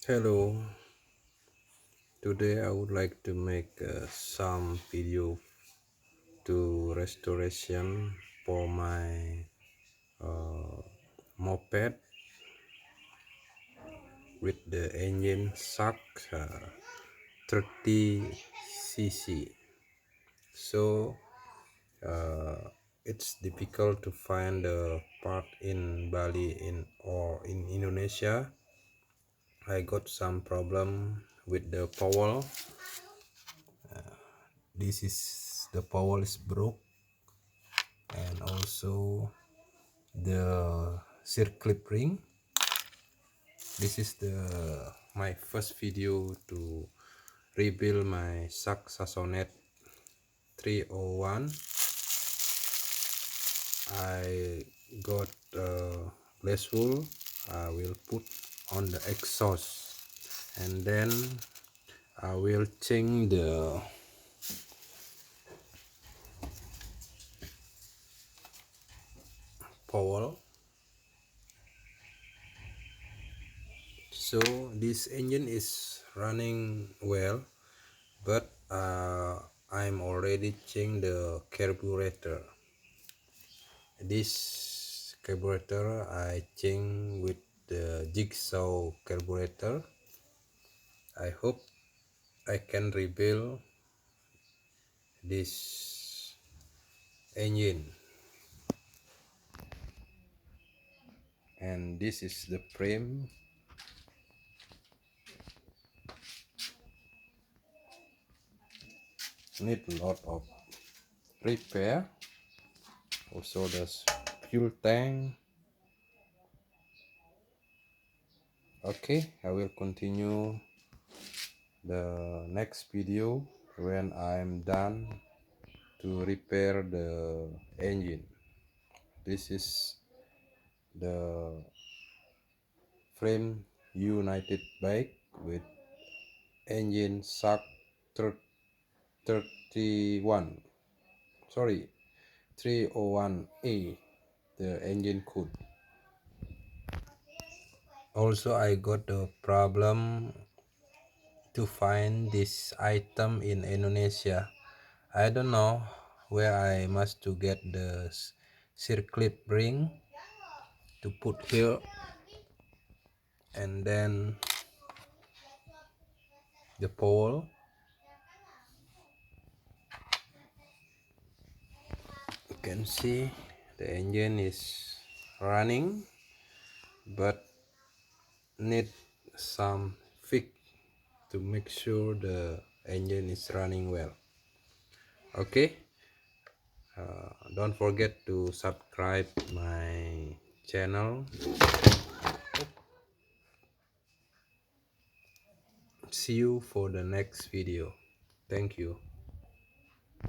Hello, today I would like to make some video to restoration for my moped with the engine Sachs 30cc. So it's difficult to find the part in Bali or in Indonesia. I got some problem with the pawl. This is the pawl is broke, and also the circlip ring. This is my first video to rebuild my Sachs 301. I got glass wool. I will put on the exhaust, and then I will change the power. So this engine is running well, but I'm already changed the carburetor. This carburetor I changed with the jigsaw carburetor. I hope I can rebuild this engine. And this is the frame. Need a lot of repair. Also there's fuel tank. Okay, I will continue the next video when I'm done to repair the engine. This is the frame united bike with engine Sachs 31, sorry, 301A, the engine code. Also I got a problem to find this item in Indonesia. I don't know where I must to get the circlip ring to put here, and then the pole. You can see the engine is running, but need some fix to make sure the engine is running well. Okay, don't forget to subscribe my channel. See you for the next video. Thank you.